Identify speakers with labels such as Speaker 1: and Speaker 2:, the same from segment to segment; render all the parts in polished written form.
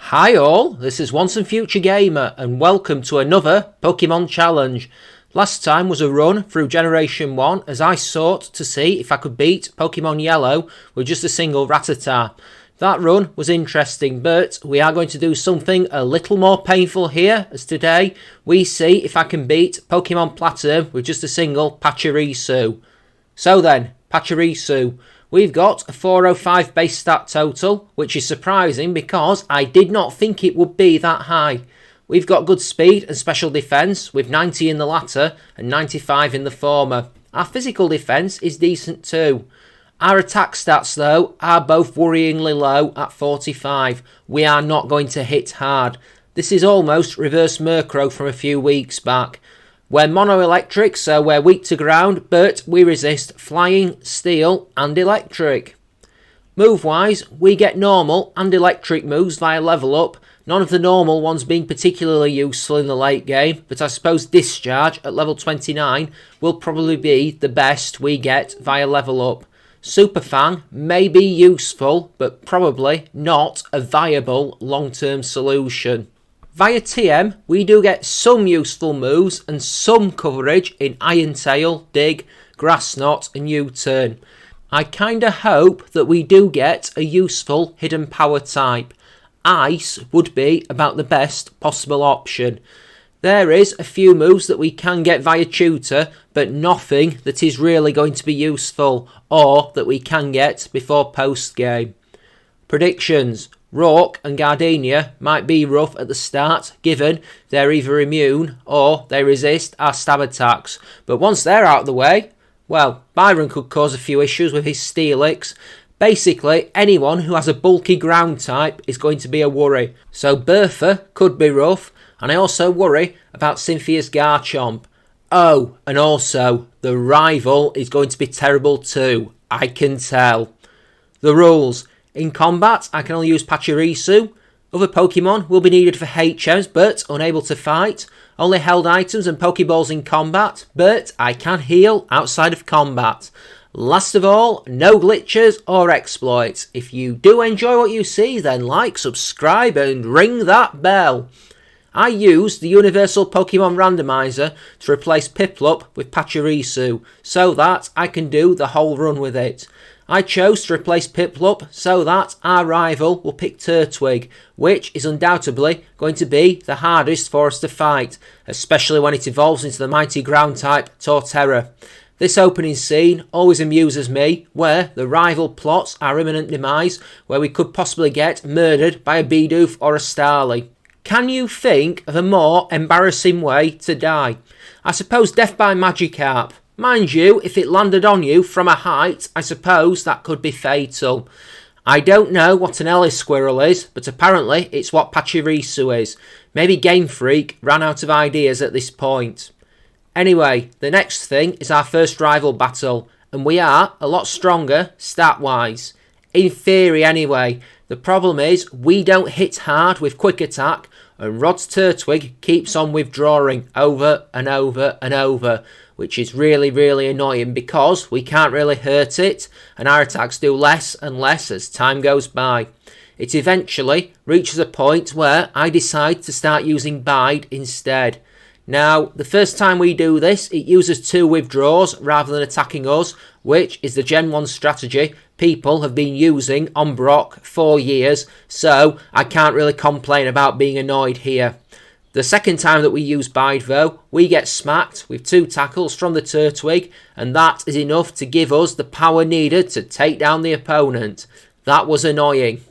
Speaker 1: Hi all, this is Once and Future Gamer and welcome to another Pokemon Challenge. Last time was a run through Generation 1 as I sought to see if I could beat Pokemon Yellow with just a single Rattata. That run was interesting, but we are going to do something a little more painful here, as today we see if I can beat Pokemon Platinum with just a single Pachirisu. So then, Pachirisu. We've got a 405 base stat total, which is surprising because I did not think it would be that high. We've got good speed and special defence, with 90 in the latter and 95 in the former. Our physical defence is decent too. Our attack stats though are both worryingly low at 45. We are not going to hit hard. This is almost reverse Murkrow from a few weeks back. We're mono-electric, so we're weak to ground, but we resist flying, steel and electric. Move-wise, we get normal and electric moves via level up, none of the normal ones being particularly useful in the late game, but I suppose Discharge at level 29 will probably be the best we get via level up. Super Fang may be useful, but probably not a viable long-term solution. Via TM, we do get some useful moves and some coverage in Iron Tail, Dig, Grass Knot and U-Turn. I kinda hope that we do get a useful hidden power type. Ice would be about the best possible option. There is a few moves that we can get via tutor, but nothing that is really going to be useful or that we can get before post-game. Predictions. Rourke and Gardenia might be rough at the start, given they're either immune or they resist our stab attacks. But once they're out of the way, well, Byron could cause a few issues with his Steelix. Basically, anyone who has a bulky ground type is going to be a worry. So Bertha could be rough, and I also worry about Cynthia's Garchomp. Oh, and also, the rival is going to be terrible too, I can tell. The rules. In combat, I can only use Pachirisu. Other Pokemon will be needed for HMs, but unable to fight. Only held items and Pokeballs in combat, but I can heal outside of combat. Last of all, no glitches or exploits. If you do enjoy what you see, then like, subscribe and ring that bell. I used the Universal Pokemon Randomizer to replace Piplup with Pachirisu, so that I can do the whole run with it. I chose to replace Piplup so that our rival will pick Turtwig, which is undoubtedly going to be the hardest for us to fight, especially when it evolves into the mighty ground type Torterra. This opening scene always amuses me, where the rival plots our imminent demise, where we could possibly get murdered by a Bidoof or a Starly. Can you think of a more embarrassing way to die? I suppose death by Magikarp. Mind you, if it landed on you from a height, I suppose that could be fatal. I don't know what an Ellis Squirrel is, but apparently it's what Pachirisu is. Maybe Game Freak ran out of ideas at this point. Anyway, the next thing is our first rival battle, and we are a lot stronger stat-wise. In theory anyway. The problem is we don't hit hard with Quick Attack, and Rod's Turtwig keeps on withdrawing over and over and over, which is really annoying because we can't really hurt it and our attacks do less and less as time goes by. It eventually reaches a point where I decide to start using Bide instead. Now, the first time we do this, it uses 2 withdraws rather than attacking us, which is the Gen 1 strategy people have been using on Brock for years, so I can't really complain about being annoyed here. The second time that we use Bide though, we get smacked with 2 tackles from the Turtwig, and that is enough to give us the power needed to take down the opponent. That was annoying.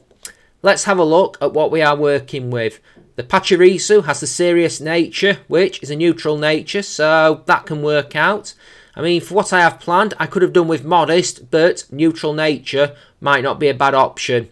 Speaker 1: Let's have a look at what we are working with. The Pachirisu has the serious nature, which is a neutral nature, so that can work out. I mean, for what I have planned, I could have done with modest, but neutral nature might not be a bad option.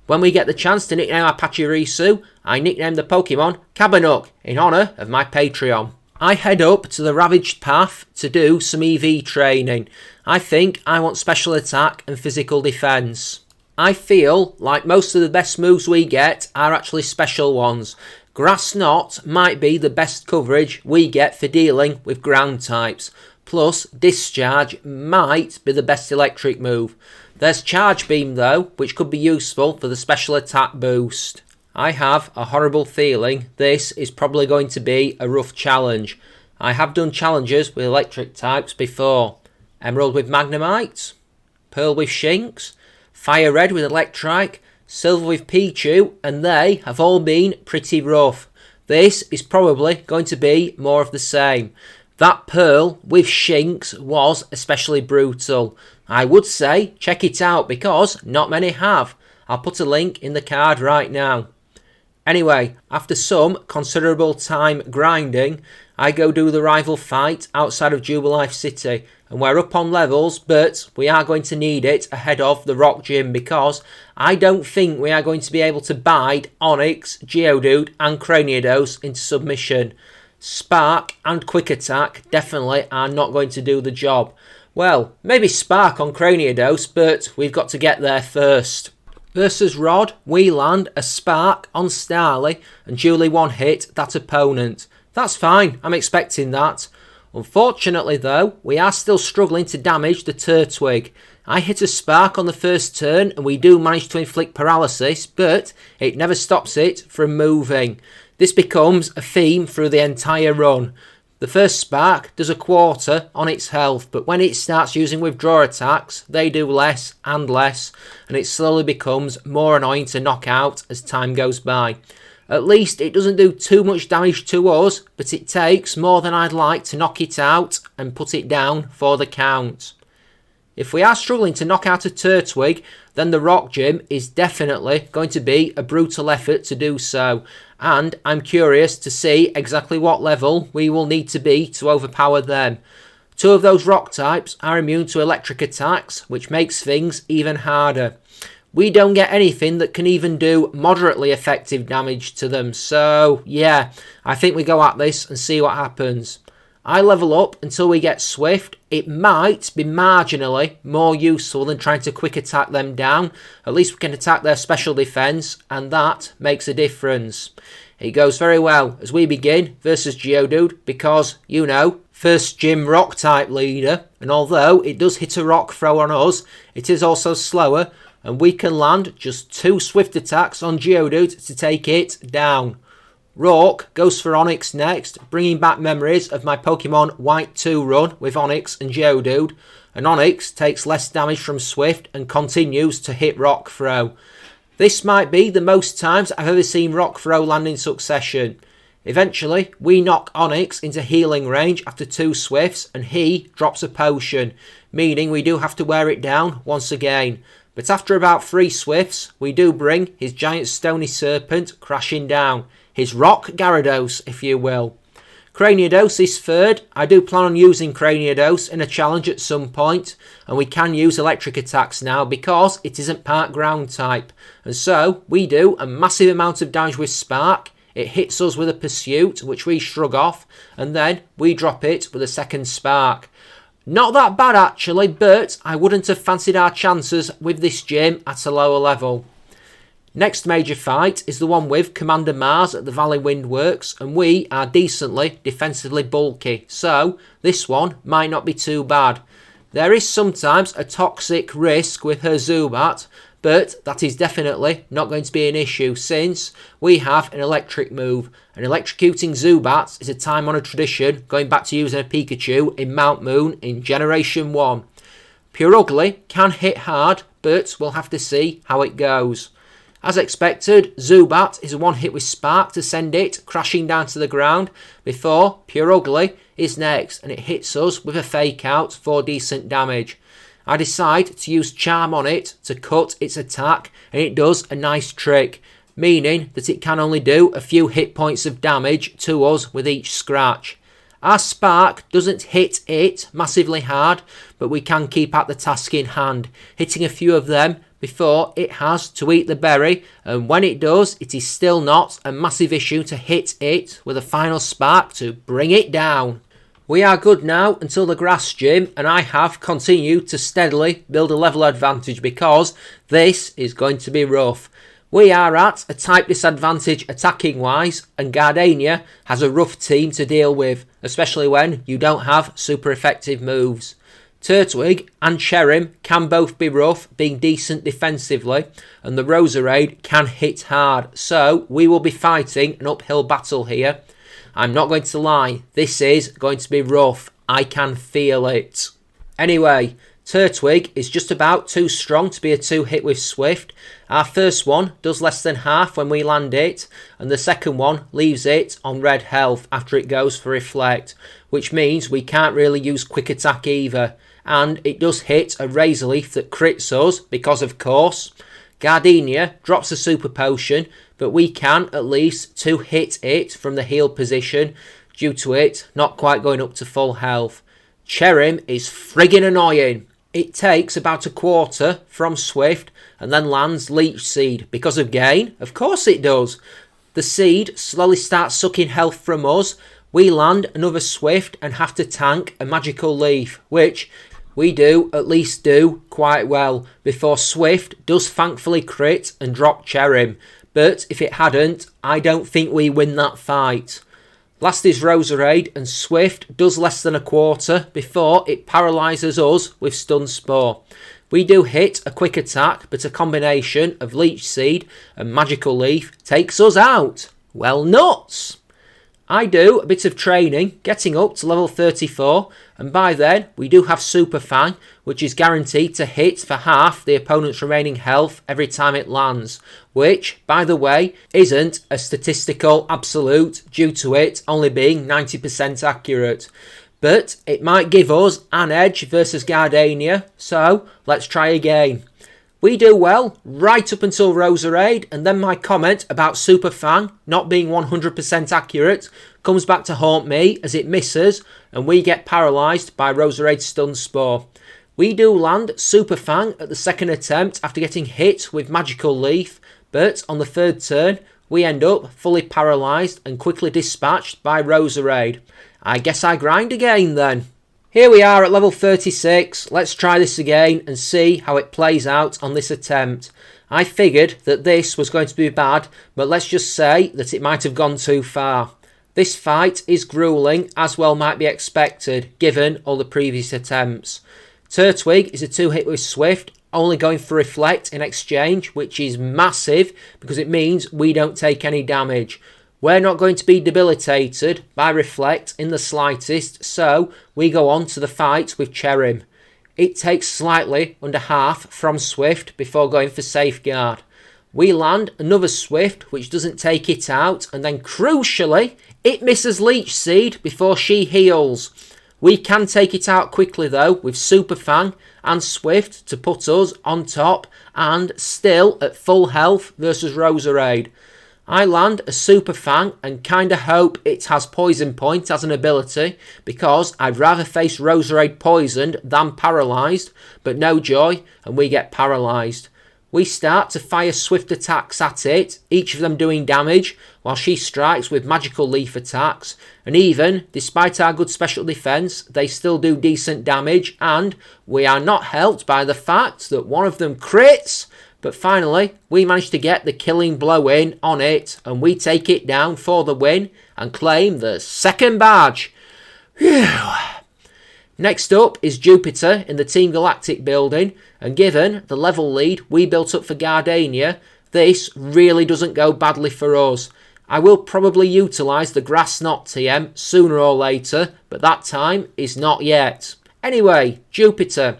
Speaker 1: When we get the chance to nickname our Pachirisu, I nickname the Pokemon Cabanuk in honour of my Patreon. I head up to the Ravaged Path to do some EV training. I think I want special attack and physical defence. I feel like most of the best moves we get are actually special ones. Grass Knot might be the best coverage we get for dealing with ground types. Plus, Discharge might be the best electric move. There's Charge Beam though, which could be useful for the special attack boost. I have a horrible feeling this is probably going to be a rough challenge. I have done challenges with electric types before. Emerald with Magnemite, Pearl with Shinx, Fire Red with Electrike, Silver with Pichu, and they have all been pretty rough. This is probably going to be more of the same. That Pearl with Shinx was especially brutal. I would say check it out because not many have. I'll put a link in the card right now. Anyway, after some considerable time grinding, I go do the rival fight outside of Jubilife City, and we're up on levels, but we are going to need it ahead of the Rock Gym because I don't think we are going to be able to bide Onix, Geodude and Cranidos into submission. Spark and Quick Attack definitely are not going to do the job. Well, maybe Spark on Cranidos, but we've got to get there first. Versus Rod, we land a Spark on Starly and duly one-hit that opponent. That's fine, I'm expecting that. Unfortunately though, we are still struggling to damage the Turtwig. I hit a Spark on the first turn and we do manage to inflict paralysis, but it never stops it from moving. This becomes a theme through the entire run. The first Spark does a quarter on its health, but when it starts using withdraw attacks, they do less and less, and it slowly becomes more annoying to knock out as time goes by. At least it doesn't do too much damage to us, but it takes more than I'd like to knock it out and put it down for the count. If we are struggling to knock out a Turtwig, then the Rock Gym is definitely going to be a brutal effort to do so, and I'm curious to see exactly what level we will need to be to overpower them. Two of those rock types are immune to electric attacks, which makes things even harder. We don't get anything that can even do moderately effective damage to them, so yeah, I think we go at this and see what happens. I level up until we get Swift. It might be marginally more useful than trying to quick attack them down. At least we can attack their special defense, and that makes a difference. It goes very well as we begin versus Geodude because, you know, first gym rock type leader, and although it does hit a rock throw on us, it is also slower, and we can land just 2 Swift attacks on Geodude to take it down. Rourke goes for Onix next, bringing back memories of my Pokemon White 2 run with Onix and Geodude, and Onix takes less damage from Swift and continues to hit Rock Throw. This might be the most times I've ever seen Rock Throw land in succession. Eventually, we knock Onix into healing range after 2 Swifts and he drops a potion, meaning we do have to wear it down once again. But after about 3 Swifts, we do bring his giant stony serpent crashing down. His rock Gyarados, if you will. Cranidos is third. I do plan on using Cranidos in a challenge at some point, and we can use electric attacks now because it isn't part ground type. And so we do a massive amount of damage with Spark. It hits us with a Pursuit, which we shrug off, and then we drop it with a second Spark. Not that bad actually, but I wouldn't have fancied our chances with this gym at a lower level. Next major fight is the one with Commander Mars at the Valley Wind Works, and we are decently defensively bulky, so this one might not be too bad. There is sometimes a toxic risk with her Zubat, but that is definitely not going to be an issue since we have an electric move, and electrocuting Zubats is a time-honoured tradition going back to using a Pikachu in Mount Moon in Generation 1. Pure Ugly can hit hard, but we'll have to see how it goes. As expected, Zubat is a one-hit with Spark to send it crashing down to the ground before Pure Ugly is next and it hits us with a Fake Out for decent damage. I decide to use Charm on it to cut its attack and it does a nice trick, meaning that it can only do a few hit points of damage to us with each scratch. Our Spark doesn't hit it massively hard, but we can keep at the task in hand, hitting a few of them before it has to eat the berry, and when it does, it is still not a massive issue to hit it with a final Spark to bring it down. We are good now until the Grass Gym, and I have continued to steadily build a level advantage because this is going to be rough. We are at a type disadvantage attacking wise, and Gardenia has a rough team to deal with, especially when you don't have super effective moves. Turtwig and Cherrim can both be rough, being decent defensively, and the Roserade can hit hard, so we will be fighting an uphill battle here. I'm not going to lie, this is going to be rough. I can feel it. Anyway, Turtwig is just about too strong to be a 2-hit with Swift. Our first one does less than half when we land it, and the second one leaves it on red health after it goes for Reflect, which means we can't really use Quick Attack either. And it does hit a Razor Leaf that crits us, because of course. Gardenia drops a Super Potion, but we can at least 2-hit it from the heal position, due to it not quite going up to full health. Cherrim is friggin' annoying. It takes about a quarter from Swift, and then lands Leech Seed, because of gain. Of course it does. The seed slowly starts sucking health from us. We land another Swift and have to tank a Magical Leaf, which we do at least do quite well, before Swift does thankfully crit and drop Cherrim. But if it hadn't, I don't think we win that fight. Last is Roserade, and Swift does less than a quarter before it paralyses us with Stun Spore. We do hit a Quick Attack, but a combination of Leech Seed and Magical Leaf takes us out. Well, nuts! I do a bit of training, getting up to level 34, and by then we do have Super Fang, which is guaranteed to hit for half the opponent's remaining health every time it lands, which, by the way, isn't a statistical absolute due to it only being 90% accurate. But it might give us an edge versus Gardenia, so let's try again. We do well right up until Roserade, and then my comment about Super Fang not being 100% accurate comes back to haunt me as it misses and we get paralysed by Roserade's Stun Spore. We do land Super Fang at the second attempt after getting hit with Magical Leaf, but on the third turn we end up fully paralysed and quickly dispatched by Roserade. I guess I grind again then. Here we are at level 36, let's try this again and see how it plays out on this attempt. I figured that this was going to be bad, but let's just say that it might have gone too far. This fight is gruelling, as well might be expected, given all the previous attempts. Turtwig is a 2-hit with Swift, only going for Reflect in exchange, which is massive because it means we don't take any damage. We're not going to be debilitated by Reflect in the slightest, so we go on to the fight with Cherrim. It takes slightly under half from Swift before going for Safeguard. We land another Swift which doesn't take it out, and then crucially, it misses Leech Seed before she heals. We can take it out quickly though with Super Fang and Swift to put us on top and still at full health versus Roserade. I land a Super Fang and kinda hope it has Poison Point as an ability because I'd rather face Roserade poisoned than paralysed, but no joy and we get paralysed. We start to fire swift attacks at it, each of them doing damage, while she strikes with Magical Leaf attacks, and even, despite our good special defence, they still do decent damage, and we are not helped by the fact that one of them crits. But finally, we manage to get the killing blow in on it, and we take it down for the win and claim the second badge. Phew. Next up is Jupiter in the Team Galactic building, and given the level lead we built up for Gardenia, this really doesn't go badly for us. I will probably utilise the Grass Knot TM sooner or later, but that time is not yet. Anyway, Jupiter.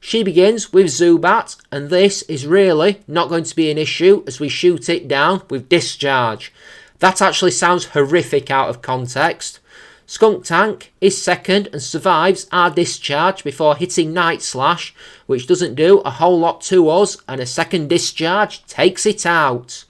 Speaker 1: She begins with Zubat, and this is really not going to be an issue as we shoot it down with Discharge. That actually sounds horrific out of context. Skunk Tank is second and survives our Discharge before hitting Night Slash, which doesn't do a whole lot to us, and a second Discharge takes it out.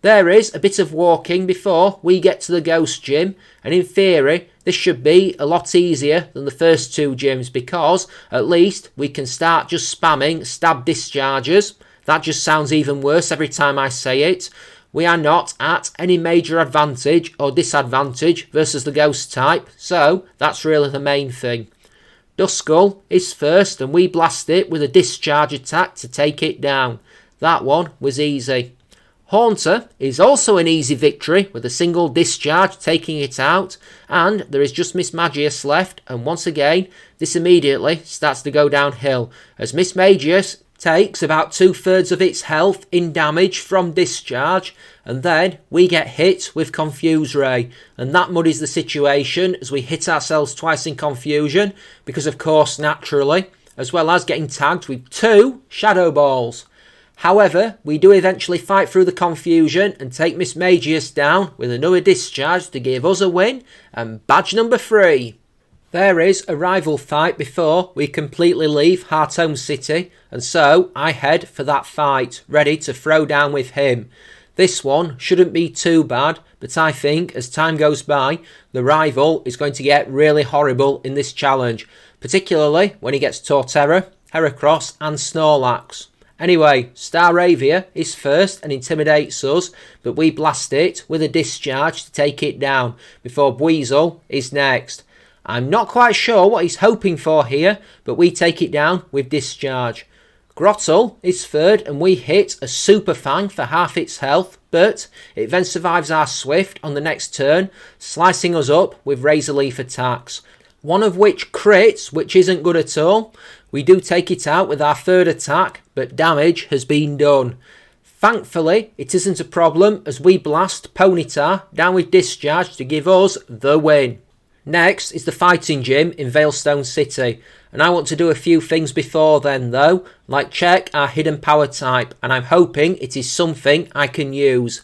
Speaker 1: There is a bit of walking before we get to the Ghost Gym, and in theory this should be a lot easier than the first two gyms because at least we can start just spamming stab discharges. That just sounds even worse every time I say it. We are not at any major advantage or disadvantage versus the Ghost type, so that's really the main thing. Duskull is first and we blast it with a discharge attack to take it down. That one was easy. Haunter is also an easy victory with a single discharge taking it out, and there is just Miss Magius left, and once again this immediately starts to go downhill as Miss Magius takes about 2/3 of its health in damage from discharge, and then we get hit with Confuse Ray, and that muddies the situation as we hit ourselves twice in confusion because of course naturally, as well as getting tagged with 2 Shadow Balls. However, we do eventually fight through the confusion and take Miss Magius down with another discharge to give us a win and badge number 3. There is a rival fight before we completely leave Hearthome City, and so I head for that fight, ready to throw down with him. This one shouldn't be too bad, but I think as time goes by, the rival is going to get really horrible in this challenge, particularly when he gets Torterra, Heracross and Snorlax. Anyway, Staravia is first and intimidates us, but we blast it with a discharge to take it down, before Buizel is next. I'm not quite sure what he's hoping for here, but we take it down with discharge. Grottle is third and we hit a Super Fang for half its health, but it then survives our Swift on the next turn, slicing us up with Razor Leaf attacks. One of which crits, which isn't good at all. We do take it out with our third attack, but damage has been done. Thankfully, it isn't a problem as we blast Ponyta down with discharge to give us the win. Next is the fighting gym in Veilstone City, and I want to do a few things before then though, like check our hidden power type, and I'm hoping it is something I can use.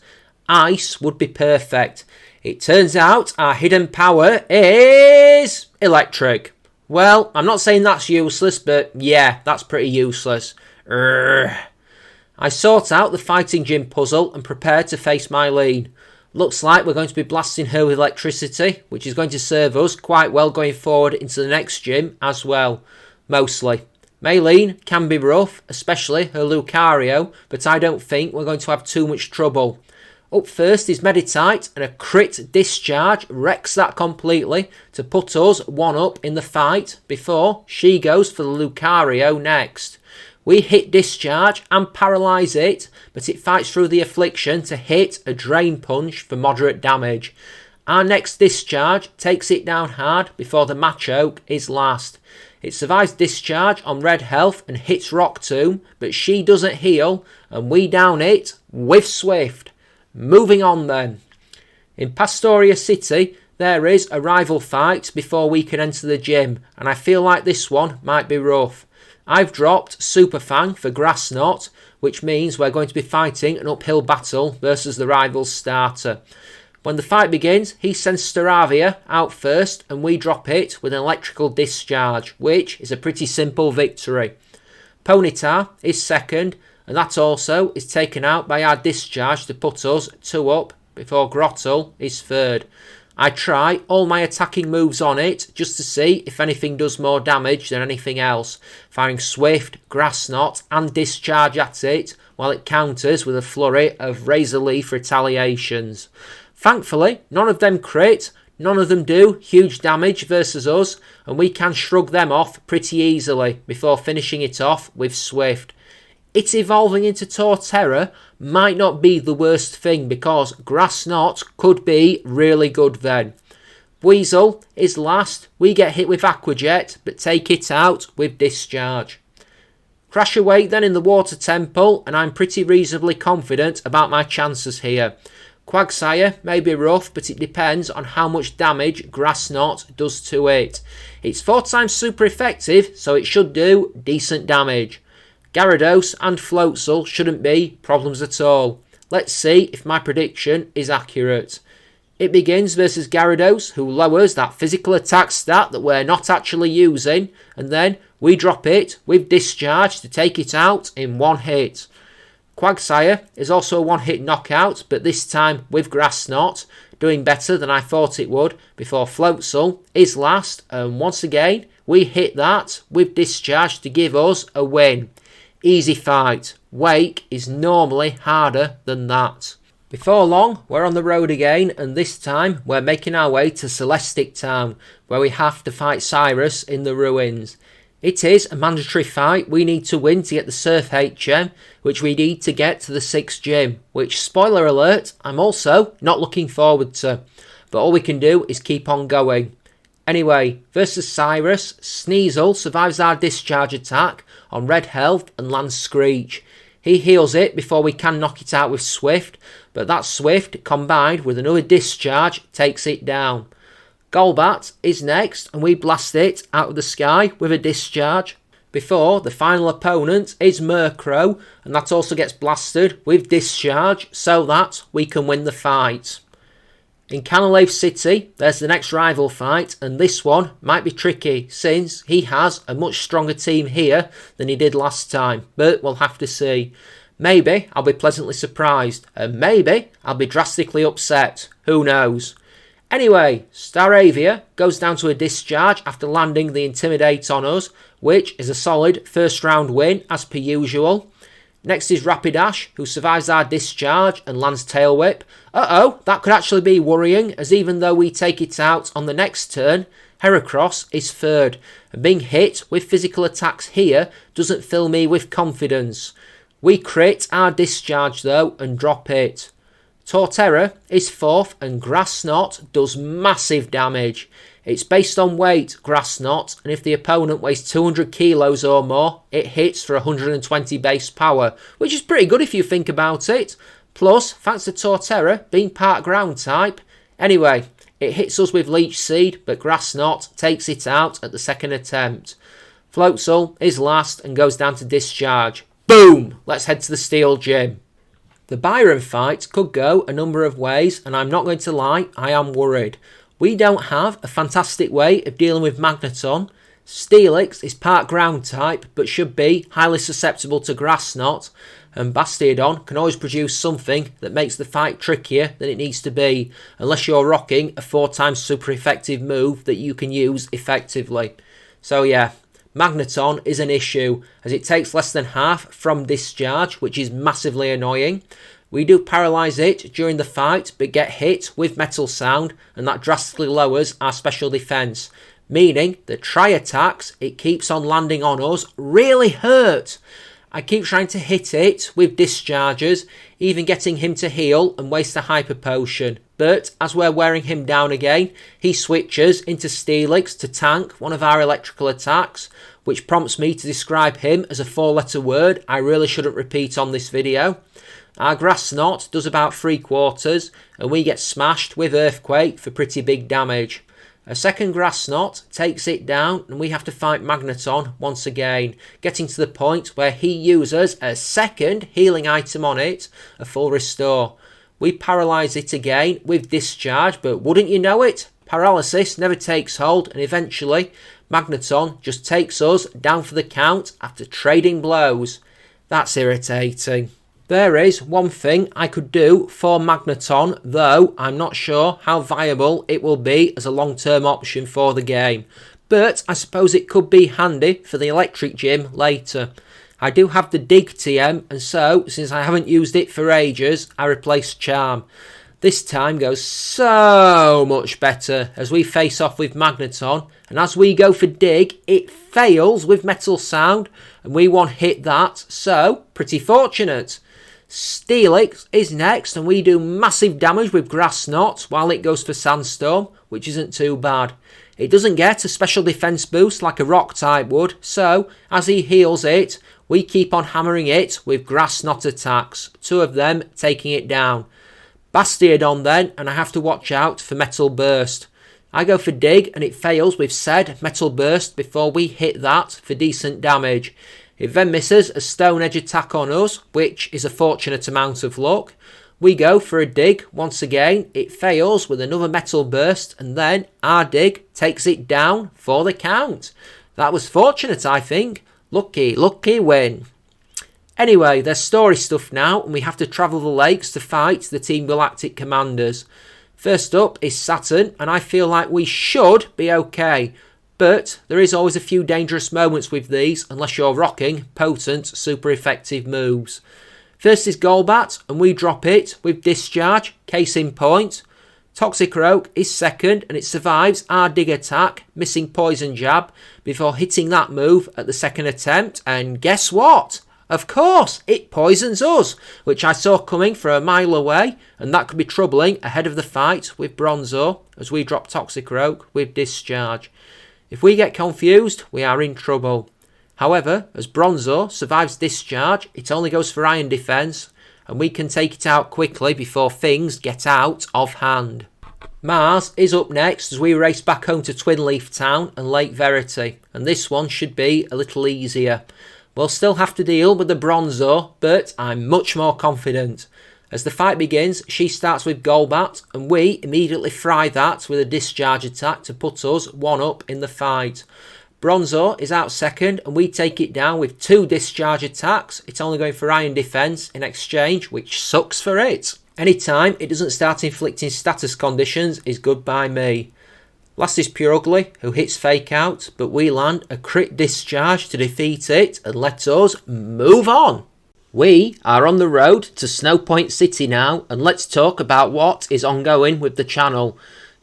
Speaker 1: Ice would be perfect. It turns out our hidden power is electric. Well, I'm not saying that's useless, but yeah, that's pretty useless. I sort out the fighting gym puzzle and prepare to face Mylene. Looks like we're going to be blasting her with electricity, which is going to serve us quite well going forward into the next gym as well. Mostly. Mylene can be rough, especially her Lucario, but I don't think we're going to have too much trouble. Up first is Meditite, and a crit discharge wrecks that completely to put us 1 up in the fight before she goes for the Lucario next. We hit discharge and paralyse it, but it fights through the affliction to hit a Drain Punch for moderate damage. Our next discharge takes it down hard before the Machoke is last. It survives discharge on red health and hits Rock Tomb, but she doesn't heal, and we down it with Swift. Moving on then. In Pastoria City, there is a rival fight before we can enter the gym, and I feel like this one might be rough. I've dropped Super Fang for Grass Knot, which means we're going to be fighting an uphill battle versus the rival's starter. When the fight begins, he sends Staravia out first, and we drop it with an electrical discharge, which is a pretty simple victory. Ponyta is second, and that also is taken out by our discharge to put us 2 up before Grottle is third. I try all my attacking moves on it just to see if anything does more damage than anything else, firing Swift, Grass Knot and discharge at it while it counters with a flurry of Razor Leaf retaliations. Thankfully, none of them crit, none of them do huge damage versus us, and we can shrug them off pretty easily before finishing it off with Swift. It evolving into Torterra might not be the worst thing because Grass Knot could be really good then. Weasel is last. We get hit with Aqua Jet but take it out with discharge. Crash Awake then in the Water Temple, and I'm pretty reasonably confident about my chances here. Quagsire may be rough, but it depends on how much damage Grass Knot does to it. It's 4 times super effective, so it should do decent damage. Gyarados and Floatzel shouldn't be problems at all. Let's see if my prediction is accurate. It begins versus Gyarados, who lowers that physical attack stat that we're not actually using, and then we drop it with discharge to take it out in 1 hit. Quagsire is also a 1-hit knockout, but this time with Grass Knot, doing better than I thought it would, before Floatzel is last, and once again we hit that with discharge to give us a win. Easy fight. Wake is normally harder than that. Before long, we're on the road again, and this time we're making our way to Celestic Town, where we have to fight Cyrus in the ruins. It is a mandatory fight we need to win to get the Surf H gem, which we need to get to the 6th gym, which, spoiler alert, I'm also not looking forward to. But all we can do is keep on going. Anyway, versus Cyrus, Sneasel survives our discharge attack on red health and lands Screech. He heals it before we can knock it out with Swift, but that Swift, combined with another discharge, takes it down. Golbat is next, and we blast it out of the sky with a discharge. Before, the final opponent is Murkrow, and that also gets blasted with discharge so that we can win the fight. In Canalave City, there's the next rival fight, and this one might be tricky since he has a much stronger team here than he did last time, but we'll have to see. Maybe I'll be pleasantly surprised, and maybe I'll be drastically upset. Who knows? Anyway, Staravia goes down to a discharge after landing the Intimidate on us, which is a solid first round win as per usual. Next is Rapidash, who survives our discharge and lands Tail Whip. Uh-oh, that could actually be worrying, as even though we take it out on the next turn, Heracross is third, and being hit with physical attacks here doesn't fill me with confidence. We crit our discharge though and drop it. Torterra is fourth, and Grass Knot does massive damage. It's based on weight, Grass Knot, and if the opponent weighs 200 kilos or more, it hits for 120 base power, which is pretty good if you think about it. Plus, thanks to Torterra being part ground type. Anyway, it hits us with Leech Seed, but Grass Knot takes it out at the second attempt. Floatzel is last and goes down to discharge. Boom! Let's head to the Steel Gym. The Byron fight could go a number of ways, and I'm not going to lie, I am worried. We don't have a fantastic way of dealing with Magneton. Steelix is part ground type, but should be highly susceptible to Grass Knot, and Bastiodon can always produce something that makes the fight trickier than it needs to be, unless you're rocking a 4x super effective move that you can use effectively. So yeah, Magneton is an issue, as it takes less than half from discharge, which is massively annoying. We do paralyse it during the fight, but get hit with Metal Sound, and that drastically lowers our special defence, meaning that tri-attacks it keeps on landing on us really hurt. I keep trying to hit it with discharges, even getting him to heal and waste a Hyper Potion. But as we're wearing him down again, he switches into Steelix to tank one of our electrical attacks, which prompts me to describe him as a 4-letter word I really shouldn't repeat on this video. Our Grass Knot does about 3/4, and we get smashed with Earthquake for pretty big damage. A second Grass Knot takes it down, and we have to fight Magneton once again, getting to the point where he uses a second healing item on it, a full restore. We paralyse it again with discharge, but wouldn't you know it, paralysis never takes hold, and eventually Magneton just takes us down for the count after trading blows. That's irritating. There is one thing I could do for Magneton, though I'm not sure how viable it will be as a long-term option for the game. But I suppose it could be handy for the Electric Gym later. I do have the Dig TM, and so, since I haven't used it for ages, I replaced Charm. This time goes so much better as we face off with Magneton, and as we go for Dig, it fails with Metal Sound, and we one-hit that, so pretty fortunate. Steelix is next, and we do massive damage with Grass Knot while it goes for Sandstorm, which isn't too bad. It doesn't get a special defense boost like a rock type would, so as he heals it, we keep on hammering it with Grass Knot attacks, 2 of them taking it down. Bastiodon then, and I have to watch out for Metal Burst. I go for Dig, and it fails with said Metal Burst before we hit that for decent damage. It then misses a Stone Edge attack on us, which is a fortunate amount of luck. We go for a Dig once again, it fails with another Metal Burst, and then our Dig takes it down for the count. That was fortunate, I think. Lucky win. Anyway, there's story stuff now, and we have to travel the lakes to fight the Team Galactic commanders. First up is Saturn, and I feel like we should be okay. But there is always a few dangerous moments with these unless you're rocking potent, super effective moves. First is Golbat, and we drop it with discharge, case in point. Toxic Rogue is second and it survives our dig attack, missing poison jab, before hitting that move at the second attempt, and guess what? Of course, it poisons us, which I saw coming from a mile away, and that could be troubling ahead of the fight with Bronzo as we drop Toxic Rogue with Discharge. If we get confused, we are in trouble. However, as Bronzo survives Discharge, it only goes for Iron Defense, and we can take it out quickly before things get out of hand. Mars is up next as we race back home to Twin Leaf Town and Lake Verity, and this one should be a little easier. We'll still have to deal with the Bronzo, but I'm much more confident. As the fight begins, she starts with Golbat, and we immediately fry that with a Discharge attack to put us one up in the fight. Bronzo is out second, and we take it down with 2 Discharge attacks. It's only going for Iron Defense in exchange, which sucks for it. Anytime it doesn't start inflicting status conditions is good by me. Last is Pure Ugly, who hits Fake Out, but we land a crit Discharge to defeat it and let us move on. We are on the road to Snowpoint City now, and let's talk about what is ongoing with the channel.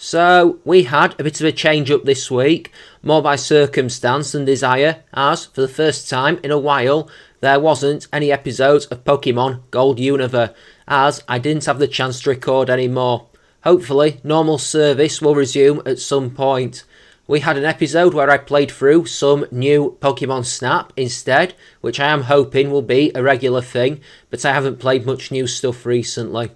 Speaker 1: So, we had a bit of a change up this week, more by circumstance than desire, as for the first time in a while, there wasn't any episodes of Pokemon Gold Unova, as I didn't have the chance to record any more. Hopefully, normal service will resume at some point. We had an episode where I played through some new Pokemon Snap instead, which I am hoping will be a regular thing, but I haven't played much new stuff recently.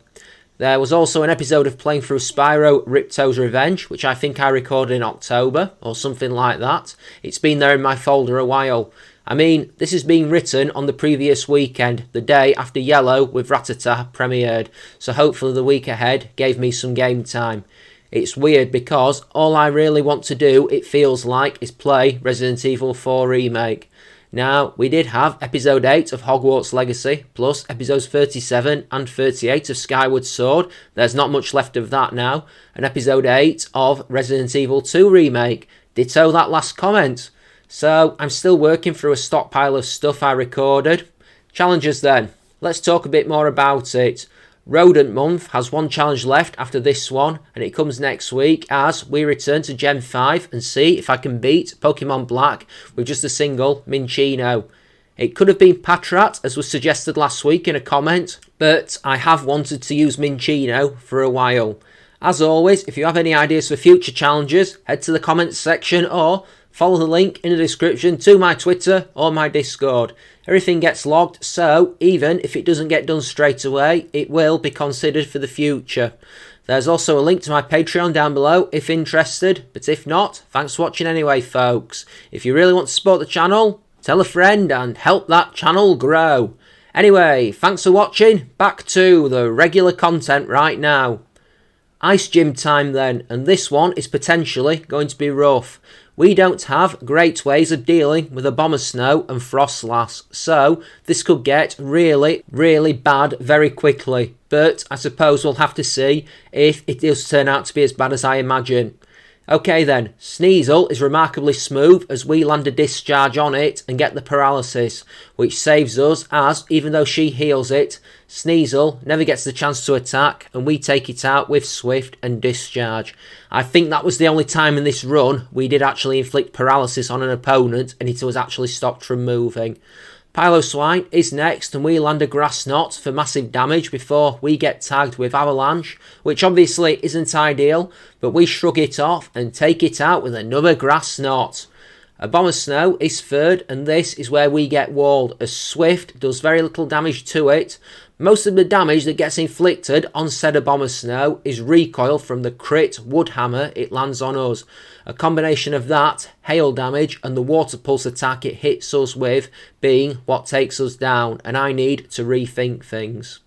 Speaker 1: There was also an episode of playing through Spyro Ripto's Revenge, which I think I recorded in October, or something like that. It's been there in my folder a while. I mean, this is being written on the previous weekend, the day after Yellow with Rattata premiered, so hopefully the week ahead gave me some game time. It's weird because all I really want to do, it feels like, is play Resident Evil 4 Remake. Now, we did have episode 8 of Hogwarts Legacy, plus episodes 37 and 38 of Skyward Sword, there's not much left of that now, and episode 8 of Resident Evil 2 Remake, ditto that last comment. So, I'm still working through a stockpile of stuff I recorded. Challenges then. Let's talk a bit more about it. Rodent Month has one challenge left after this one, and it comes next week as we return to Gen 5 and see if I can beat Pokemon Black with just a single Minccino. It could have been Patrat, as was suggested last week in a comment, but I have wanted to use Minccino for a while. As always, if you have any ideas for future challenges, head to the comments section or follow the link in the description to my Twitter or my Discord. Everything gets logged, so even if it doesn't get done straight away, it will be considered for the future. There's also a link to my Patreon down below if interested, but if not, thanks for watching anyway, folks. If you really want to support the channel, tell a friend and help that channel grow. Anyway, thanks for watching. Back to the regular content right now. Ice Gym time then, and this one is potentially going to be rough. We don't have great ways of dealing with Abomasnow and Frostlass, so this could get really, really bad very quickly. But I suppose we'll have to see if it does turn out to be as bad as I imagine. Okay then, Sneasel is remarkably smooth as we land a Discharge on it and get the paralysis, which saves us as, even though she heals it, Sneasel never gets the chance to attack and we take it out with Swift and Discharge. I think that was the only time in this run we did actually inflict paralysis on an opponent and it was actually stopped from moving. Piloswine is next and we land a Grass Knot for massive damage before we get tagged with Avalanche, which obviously isn't ideal, but we shrug it off and take it out with another Grass Knot. Abomasnow is third and this is where we get walled as Swift does very little damage to it. Most of the damage that gets inflicted on said Abomasnow is recoil from the crit wood hammer it lands on us. A combination of that, hail damage and the water pulse attack it hits us with being what takes us down, and I need to rethink things.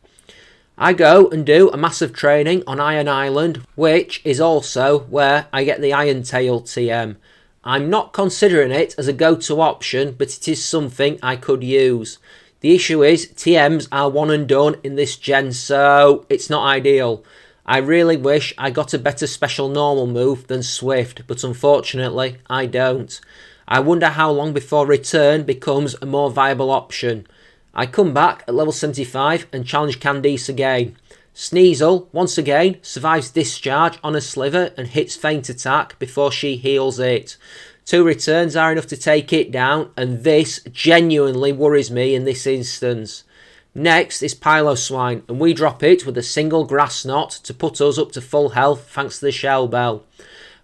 Speaker 1: I go and do a massive training on Iron Island, which is also where I get the Iron Tail TM. I'm not considering it as a go-to option, but it is something I could use. The issue is TMs are one and done in this gen, so it's not ideal. I really wish I got a better special normal move than Swift, but unfortunately I don't. I wonder how long before return becomes a more viable option. I come back at level 75 and challenge Candice again. Sneasel, once again, survives discharge on a sliver and hits feint attack before she heals it. 2 returns are enough to take it down, and this genuinely worries me in this instance. Next is Piloswine, and we drop it with a single grass knot to put us up to full health thanks to the shell bell.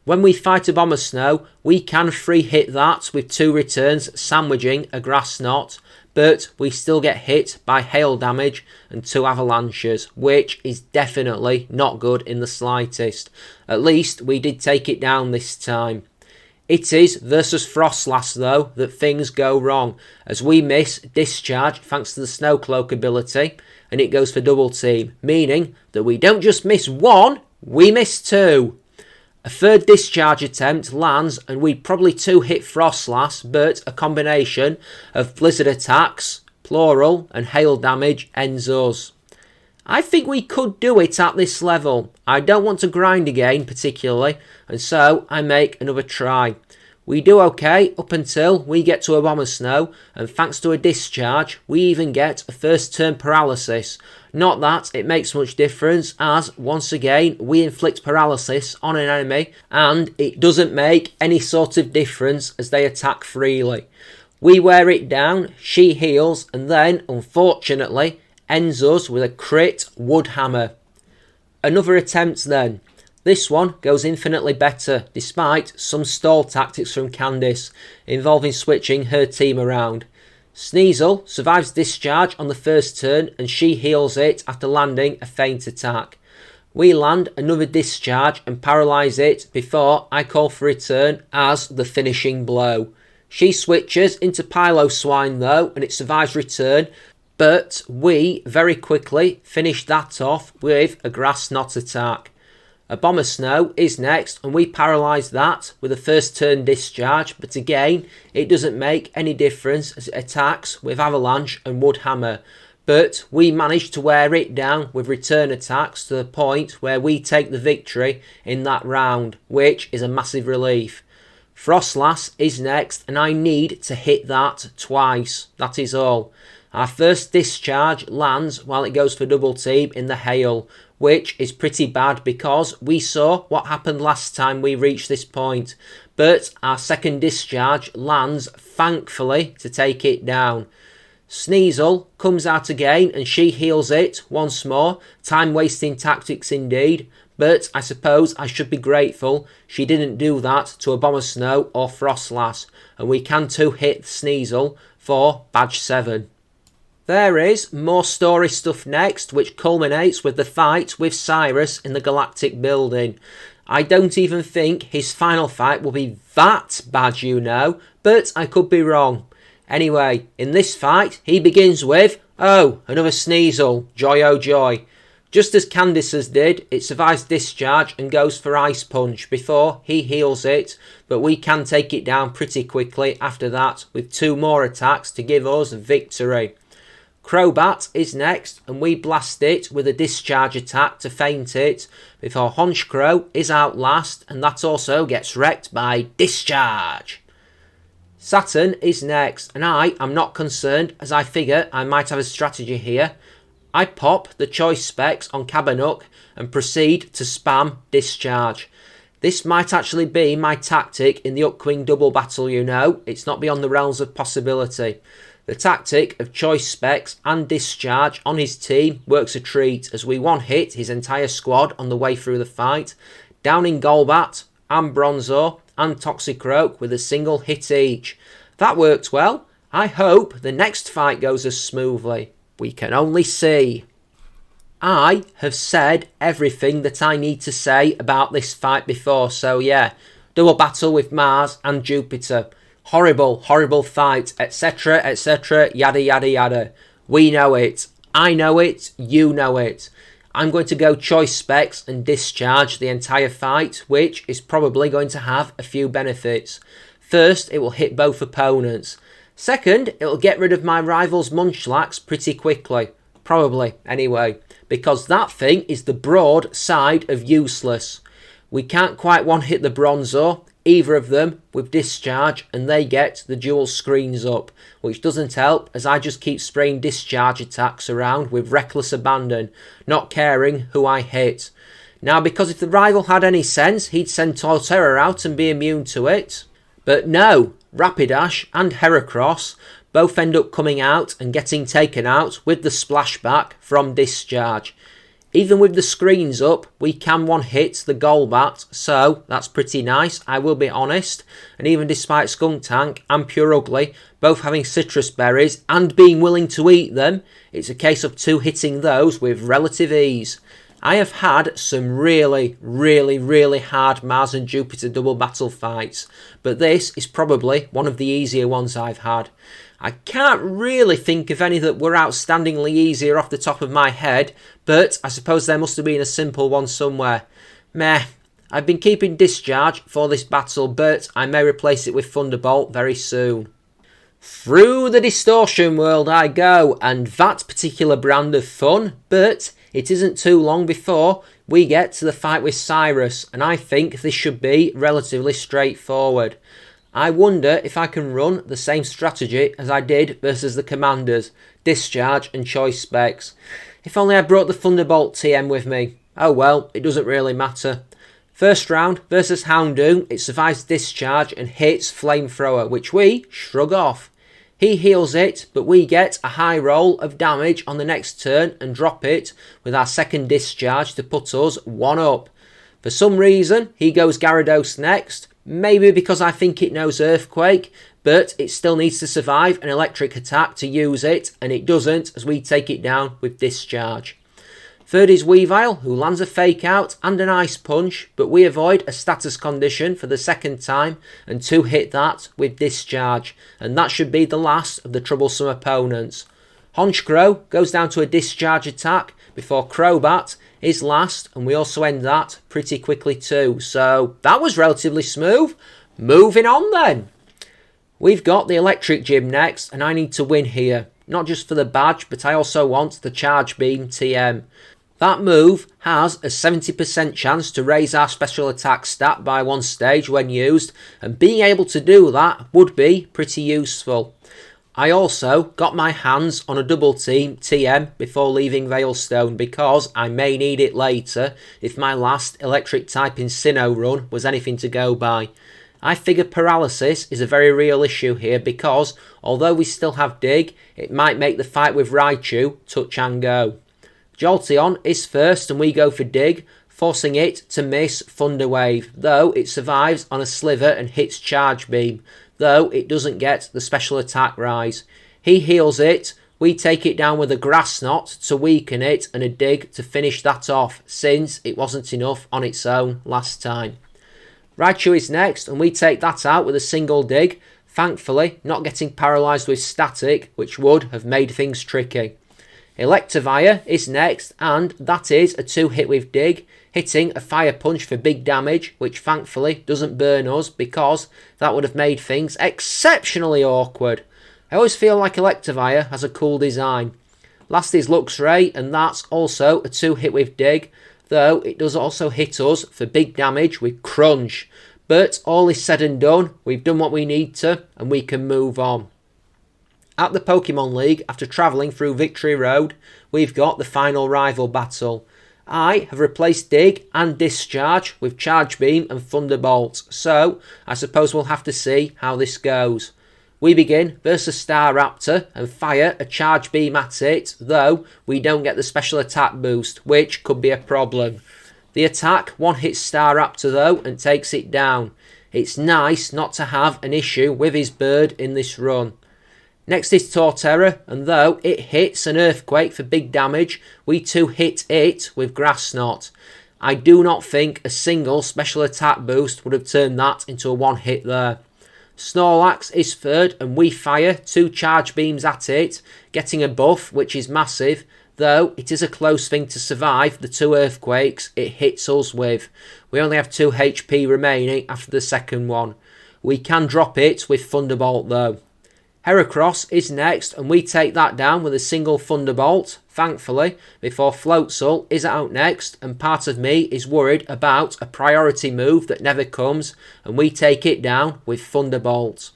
Speaker 1: When we fight a Abomasnow, we can free hit that with 2 returns sandwiching a grass knot, but we still get hit by hail damage and 2 avalanches, which is definitely not good in the slightest. At least we did take it down this time. It is versus Frostlass though that things go wrong, as we miss discharge thanks to the Snowcloak ability, and it goes for double team, meaning that we don't just miss 1, we miss 2. A 3rd discharge attempt lands and we probably 2-hit Frostlass, but a combination of blizzard attacks, plural, and hail damage ends us. I think we could do it at this level. I don't want to grind again particularly, and so I make another try. We do okay up until we get to Abomasnow, and thanks to a discharge, we even get a first turn paralysis. Not that it makes much difference, as once again we inflict paralysis on an enemy, and it doesn't make any sort of difference as they attack freely. We wear it down, she heals, and then, unfortunately, ends us with a crit wood hammer. Another attempt then. This one goes infinitely better, despite some stall tactics from Candice, involving switching her team around. Sneasel survives discharge on the first turn, and she heals it after landing a feint attack. We land another discharge and paralyse it before I call for return as the finishing blow. She switches into Piloswine though, and it survives return, but we very quickly finish that off with a grass knot attack. Abomasnow is next, and we paralyse that with a first turn discharge, but again it doesn't make any difference as it attacks with avalanche and wood hammer. But we manage to wear it down with return attacks to the point where we take the victory in that round, which is a massive relief. Frostlass is next, and I need to hit that twice, that is all. Our first discharge lands while it goes for double team in the hail, which is pretty bad because we saw what happened last time we reached this point. But our second discharge lands, thankfully, to take it down. Sneasel comes out again and she heals it once more. Time-wasting tactics indeed. But I suppose I should be grateful she didn't do that to Abomasnow or Frostlass. And we can 2-hit Sneasel for badge 7. There is more story stuff next, which culminates with the fight with Cyrus in the Galactic Building. I don't even think his final fight will be that bad, you know, but I could be wrong. Anyway, in this fight, he begins with, oh, another Sneasel, joy oh joy. Just as Candice's did, it survives discharge and goes for Ice Punch before he heals it, but we can take it down pretty quickly after that with 2 more attacks to give us victory. Crobat is next, and we blast it with a discharge attack to feint it before Honchkrow is out last, and that also gets wrecked by discharge. Saturn is next, and I am not concerned as I figure I might have a strategy here. I pop the choice specs on Cabanuk and proceed to spam discharge. This might actually be my tactic in the upcoming double battle, you know, it's not beyond the realms of possibility. The tactic of choice specs and discharge on his team works a treat as we one-hit his entire squad on the way through the fight, downing Golbat and Bronzor and Toxicroak with a single hit each. That worked well. I hope the next fight goes as smoothly. We can only see. I have said everything that I need to say about this fight before, so yeah, double battle with Mars and Jupiter. Horrible, horrible fight, etc, etc, yada yada yada. We know it. I know it. You know it. I'm going to go choice specs and discharge the entire fight, which is probably going to have a few benefits. First, it will hit both opponents. Second, it will get rid of my rival's Munchlax pretty quickly. Probably, anyway. Because that thing is the broad side of useless. We can't quite one-hit the Bronzor. either of them with discharge and they get the dual screens up, which doesn't help as I just keep spraying discharge attacks around with reckless abandon, not caring who I hit. Now, because if the rival had any sense, he'd send Torterra out and be immune to it. But no, Rapidash and Heracross both end up coming out and getting taken out with the splashback from discharge. Even with the screens up, we can one-hit the Golbat, so that's pretty nice, I will be honest. And even despite Skuntank and Pure Ugly both having citrus berries and being willing to eat them, it's a case of two hitting those with relative ease. I have had some really hard Mars and Jupiter double battle fights, but this is probably one of the easier ones I've had. I can't really think of any that were outstandingly easier off the top of my head, but I suppose there must have been a simple one somewhere. Meh. I've been keeping discharge for this battle, but I may replace it with Thunderbolt very soon. Through the distortion world I go, and that particular brand of fun, but it isn't too long before we get to the fight with Cyrus, and I think this should be relatively straightforward. I wonder if I can run the same strategy as I did versus the Commanders, discharge and choice specs. If only I brought the Thunderbolt TM with me. Oh well, it doesn't really matter. First round versus Houndoom, it survives discharge and hits Flamethrower, which we shrug off. He heals it, but we get a high roll of damage on the next turn and drop it with our second discharge to put us one up. For some reason, he goes Gyarados next, maybe because I think it knows Earthquake, but it still needs to survive an electric attack to use it, and it doesn't as we take it down with discharge. Third is Weavile, who lands a Fake Out and an Ice Punch, but we avoid a status condition for the second time and two-hit that with discharge, and that should be the last of the troublesome opponents. Honchkrow goes down to a discharge attack before Crobat is last, and we also end that pretty quickly too, so that was relatively smooth. Moving on then. We've got the Electric Gym next, and I need to win here. Not just for the badge, but I also want the Charge Beam TM. That move has a 70% chance to raise our special attack stat by one stage when used, and being able to do that would be pretty useful. I also got my hands on a double team TM before leaving Veilstone because I may need it later if my last electric typing Sinnoh run was anything to go by. I figure paralysis is a very real issue here because although we still have Dig, it might make the fight with Raichu touch and go. Jolteon is first and we go for Dig, forcing it to miss Thunder Wave, though it survives on a Sliver and hits Charge Beam, though it doesn't get the special attack rise. He heals it, we take it down with a Grass Knot to weaken it and a Dig to finish that off, since it wasn't enough on its own last time. Raichu is next and we take that out with a single Dig, thankfully not getting paralysed with Static, which would have made things tricky. Electivire is next and that is a 2-hit with Dig, hitting a Fire Punch for big damage, which thankfully doesn't burn us because that would have made things exceptionally awkward. I always feel like Electivire has a cool design. Last is Luxray and that's also a 2-hit with Dig, though it does also hit us for big damage with Crunch. But all is said and done, we've done what we need to and we can move on. At the Pokemon League, after travelling through Victory Road, we've got the final rival battle. I have replaced Dig and Discharge with Charge Beam and Thunderbolt, so I suppose we'll have to see how this goes. We begin versus Staraptor and fire a Charge Beam at it, though we don't get the special attack boost, which could be a problem. The attack one-hits Staraptor though and takes it down. It's nice not to have an issue with his bird in this run. Next is Torterra, and though it hits an Earthquake for big damage, we too hit it with Grass Knot. I do not think a single special attack boost would have turned that into a one-hit there. Snorlax is third, and we fire 2 Charge Beams at it, getting a buff, which is massive, though it is a close thing to survive the 2 Earthquakes it hits us with. We only have 2 HP remaining after the second one. We can drop it with Thunderbolt though. Heracross is next, and we take that down with a single Thunderbolt, thankfully, before Floatzel is out next, and part of me is worried about a priority move that never comes, and we take it down with Thunderbolt.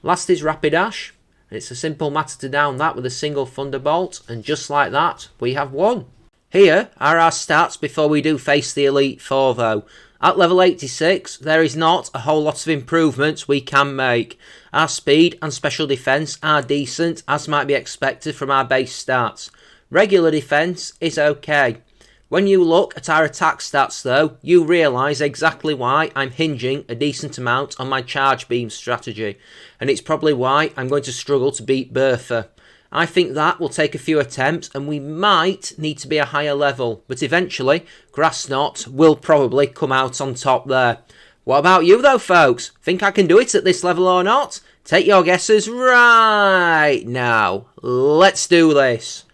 Speaker 1: Last is Rapidash. It's a simple matter to down that with a single Thunderbolt, and just like that, we have won. Here are our stats before we do face the Elite Four though. At level 86, there is not a whole lot of improvements we can make. Our speed and special defence are decent, as might be expected from our base stats. Regular defence is okay. When you look at our attack stats though, you realise exactly why I'm hinging a decent amount on my Charge Beam strategy. And it's probably why I'm going to struggle to beat Bertha. I think that will take a few attempts and we might need to be a higher level, but eventually Grass Knot will probably come out on top there. What about you though folks? Think I can do it at this level or not? Take your guesses right now. Let's do this.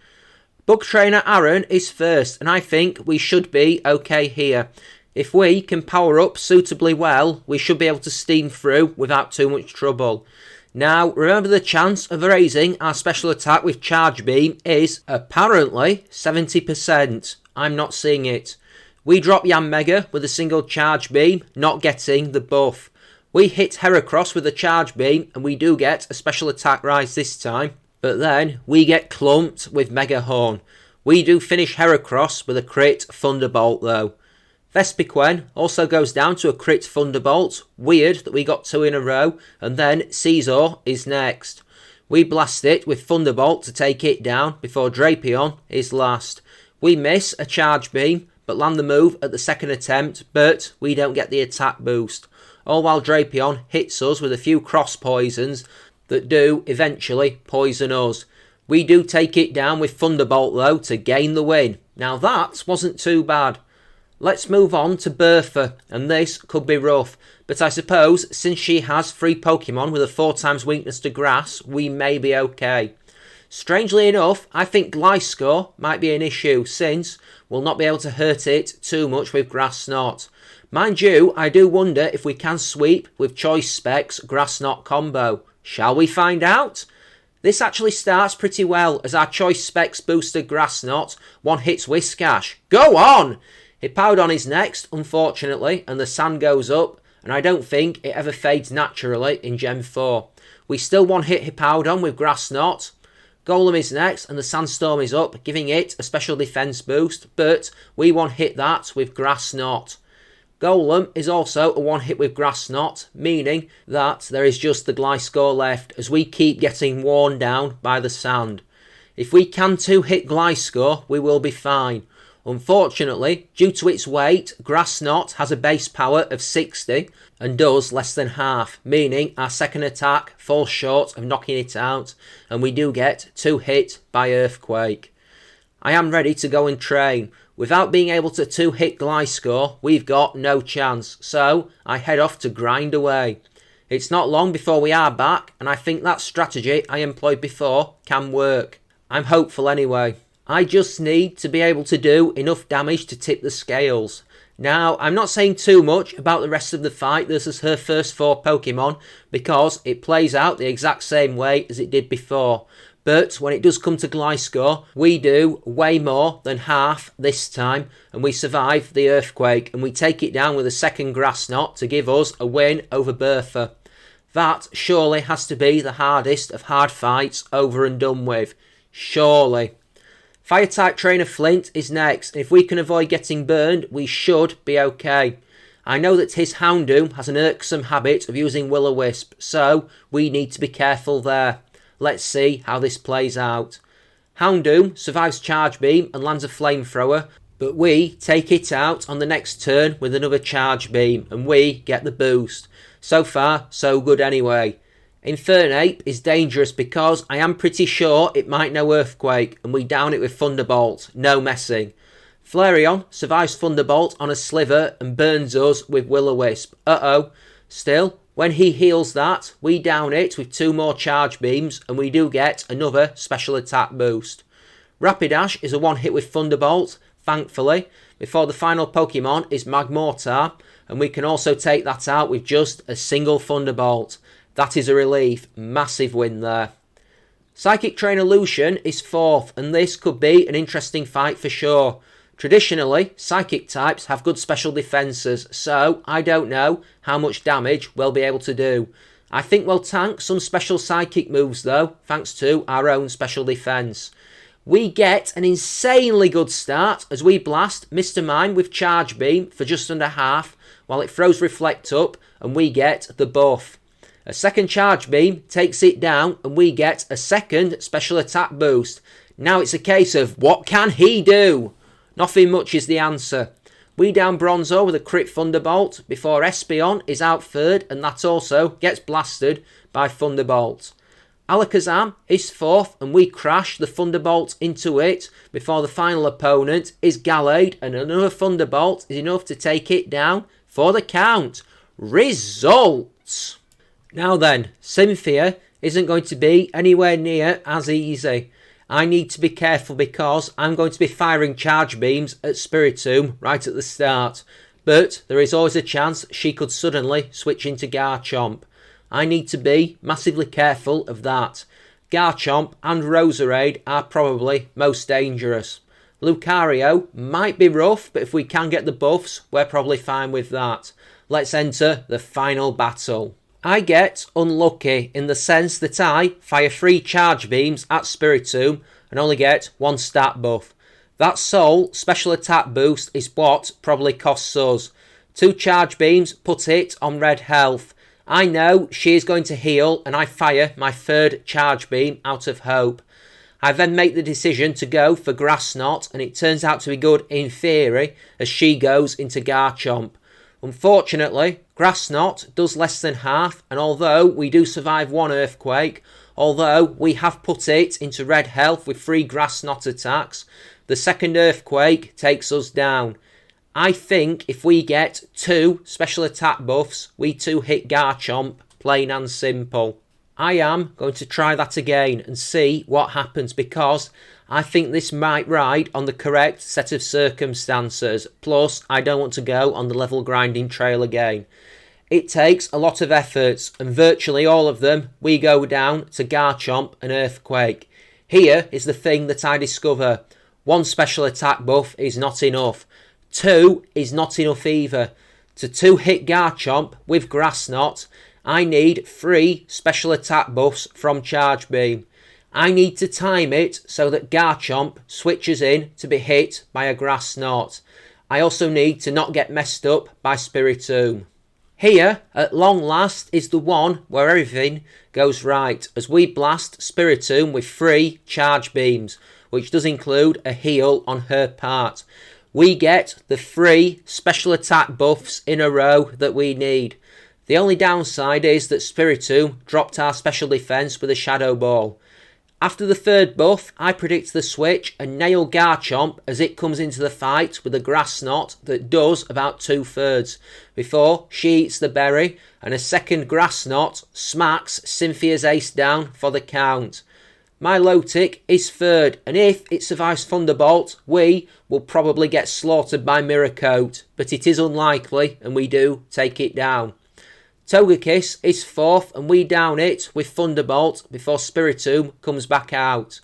Speaker 1: Bug Trainer Aaron is first and I think we should be okay here. If we can power up suitably well, we should be able to steam through without too much trouble. Now, remember the chance of raising our special attack with Charge Beam is apparently 70%. I'm not seeing it. We drop Yanmega with a single Charge Beam, not getting the buff. We hit Heracross with a Charge Beam and we do get a special attack rise this time. But then we get clumped with Mega Horn. We do finish Heracross with a crit Thunderbolt though. Vespiquen also goes down to a crit Thunderbolt. Weird that we got two in a row. And then Caesar is next. We blast it with Thunderbolt to take it down before Drapion is last. We miss a Charge Beam but land the move at the second attempt, but we don't get the attack boost. All while Drapion hits us with a few cross poisons that do eventually poison us. We do take it down with Thunderbolt though to gain the win. Now that wasn't too bad. Let's move on to Bertha, and this could be rough, but I suppose since she has 3 Pokemon with a 4 times weakness to grass, we may be okay. Strangely enough, I think Gliscor might be an issue since we'll not be able to hurt it too much with Grass Knot. Mind you, I do wonder if we can sweep with Choice Specs Grass Knot combo. Shall we find out? This actually starts pretty well as our Choice Specs booster Grass Knot one hits Whiscash. Go on! Hippowdon is next, unfortunately, and the sand goes up, and I don't think it ever fades naturally in Gen 4. We still one-hit Hippowdon with Grass Knot. Golem is next, and the Sandstorm is up, giving it a special defense boost, but we one-hit that with Grass Knot. Golem is also a one-hit with Grass Knot, meaning that there is just the Gliscor left, as we keep getting worn down by the sand. If we can two-hit Gliscor, we will be fine. Unfortunately, due to its weight, Grass Knot has a base power of 60 and does less than half, meaning our second attack falls short of knocking it out and we do get 2 hit by Earthquake. I am ready to go and train. Without being able to 2-hit Gliscor, we've got no chance, so I head off to grind away. It's not long before we are back and I think that strategy I employed before can work. I'm hopeful anyway. I just need to be able to do enough damage to tip the scales. Now, I'm not saying too much about the rest of the fight versus her first 4 Pokemon because it plays out the exact same way as it did before. But when it does come to Gliscor, we do way more than half this time and we survive the Earthquake and we take it down with a second Grass Knot to give us a win over Bertha. That surely has to be the hardest of hard fights over and done with. Surely. Fire-type Trainer Flint is next, and if we can avoid getting burned, we should be okay. I know that his Houndoom has an irksome habit of using Will-O-Wisp, so we need to be careful there. Let's see how this plays out. Houndoom survives Charge Beam and lands a Flamethrower, but we take it out on the next turn with another Charge Beam, and we get the boost. So far, so good anyway. Infernape is dangerous because I am pretty sure it might know Earthquake and we down it with Thunderbolt, no messing. Flareon survives Thunderbolt on a Sliver and burns us with Will-O-Wisp. Still, when he heals that, we down it with 2 more Charge Beams and we do get another special attack boost. Rapidash is a one hit with Thunderbolt, thankfully, before the final Pokemon is Magmortar and we can also take that out with just a single Thunderbolt. That is a relief. Massive win there. Psychic Trainer Lucian is 4th, and this could be an interesting fight for sure. Traditionally, Psychic types have good special defences, so I don't know how much damage we'll be able to do. I think we'll tank some special Psychic moves though, thanks to our own special defence. We get an insanely good start as we blast Mr. Mime with Charge Beam for just under half, while it throws Reflect up and we get the buff. A second Charge Beam takes it down and we get a second special attack boost. Now it's a case of what can he do? Nothing much is the answer. We down Bronzo with a crit Thunderbolt before Espeon is out third, and that also gets blasted by Thunderbolt. Alakazam is 4th and we crash the Thunderbolt into it before the final opponent is Gallade, and another Thunderbolt is enough to take it down for the count. Results! Now then, Cynthia isn't going to be anywhere near as easy. I need to be careful because I'm going to be firing Charge Beams at Spiritomb right at the start. But there is always a chance she could suddenly switch into Garchomp. I need to be massively careful of that. Garchomp and Roserade are probably most dangerous. Lucario might be rough, but if we can get the buffs, we're probably fine with that. Let's enter the final battle. I get unlucky in the sense that I fire 3 Charge Beams at Spiritomb and only get 1 stat buff. That sole special attack boost is what probably costs us. 2 Charge Beams put it on red health. I know she is going to heal and I fire my 3rd Charge Beam out of hope. I then make the decision to go for Grass Knot and it turns out to be good in theory as she goes into Garchomp. Unfortunately, Grass Knot does less than half, and although we do survive 1 Earthquake, although we have put it into red health with 3 Grass Knot attacks, the 2nd Earthquake takes us down. I think if we get 2 special attack buffs, we 2 hit Garchomp, plain and simple. I am going to try that again and see what happens because I think this might ride on the correct set of circumstances. Plus, I don't want to go on the level grinding trail again. It takes a lot of efforts, and virtually all of them, we go down to Garchomp and Earthquake. Here is the thing that I discover. 1 special attack buff is not enough. 2 is not enough either. To 2-hit Garchomp with Grass Knot, I need 3 special attack buffs from Charge Beam. I need to time it so that Garchomp switches in to be hit by a Grass Knot. I also need to not get messed up by Spiritomb. Here, at long last, is the one where everything goes right as we blast Spiritomb with 3 Charge Beams, which does include a heal on her part. We get the 3 special attack buffs in a row that we need. The only downside is that Spiritomb dropped our special defense with a Shadow Ball. After the 3rd buff, I predict the switch and nail Garchomp as it comes into the fight with a Grass Knot that does about 2/3 before she eats the berry and a 2nd Grass Knot smacks Cynthia's ace down for the count. My Lotic is 3rd, and if it survives Thunderbolt, we will probably get slaughtered by Miracoat, but it is unlikely and we do take it down. Togekiss is 4th and we down it with Thunderbolt before Spiritomb comes back out.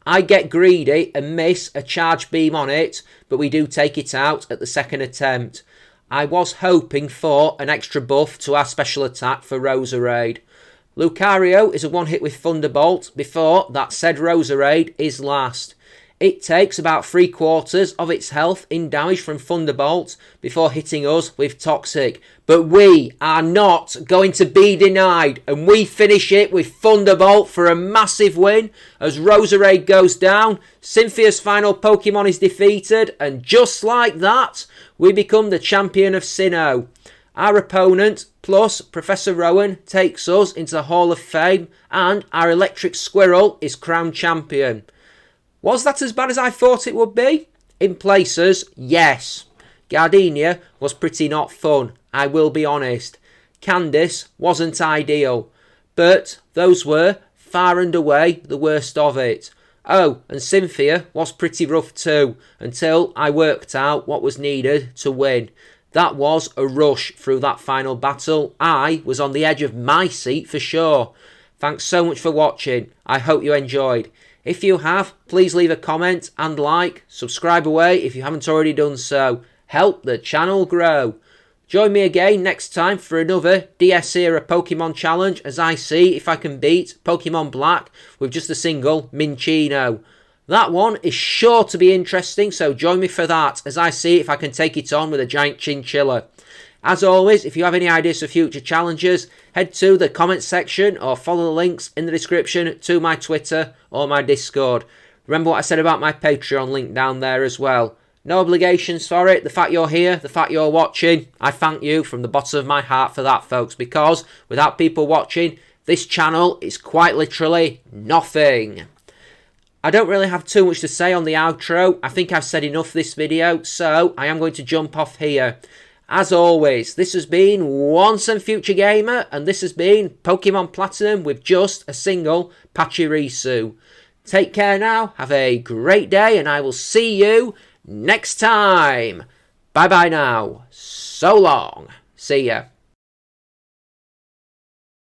Speaker 1: I get greedy and miss a Charge Beam on it, but we do take it out at the 2nd attempt. I was hoping for an extra buff to our special attack for Roserade. Lucario is a 1-hit with Thunderbolt before that said Roserade is last. It takes about 3/4 of its health in damage from Thunderbolt before hitting us with Toxic. But we are not going to be denied, and we finish it with Thunderbolt for a massive win as Roserade goes down, Cynthia's final Pokemon is defeated, and just like that, we become the champion of Sinnoh. Our opponent, plus Professor Rowan, takes us into the Hall of Fame, and our Electric Squirrel is crowned champion. Was that as bad as I thought it would be? In places, yes. Gardenia was pretty not fun, I will be honest. Candice wasn't ideal, but those were far and away the worst of it. Oh, and Cynthia was pretty rough too, until I worked out what was needed to win. That was a rush through that final battle. I was on the edge of my seat for sure. Thanks so much for watching. I hope you enjoyed. If you have, please leave a comment and like. Subscribe away if you haven't already done so. Help the channel grow. Join me again next time for another DS Era Pokemon challenge as I see if I can beat Pokemon Black with just a single Minccino. That one is sure to be interesting, so join me for that as I see if I can take it on with a giant chinchilla. As always, if you have any ideas for future challenges, head to the comment section or follow the links in the description to my Twitter or my Discord. Remember what I said about my Patreon link down there as well. No obligations for it. The fact you're here, the fact you're watching, I thank you from the bottom of my heart for that, folks, because without people watching, this channel is quite literally nothing. I don't really have too much to say on the outro. I think I've said enough this video, so I am going to jump off here. As always, this has been Once and Future Gamer, and this has been Pokemon Platinum with just a single Pachirisu. Take care now, have a great day, and I will see you next time. Bye bye now. So long. See ya.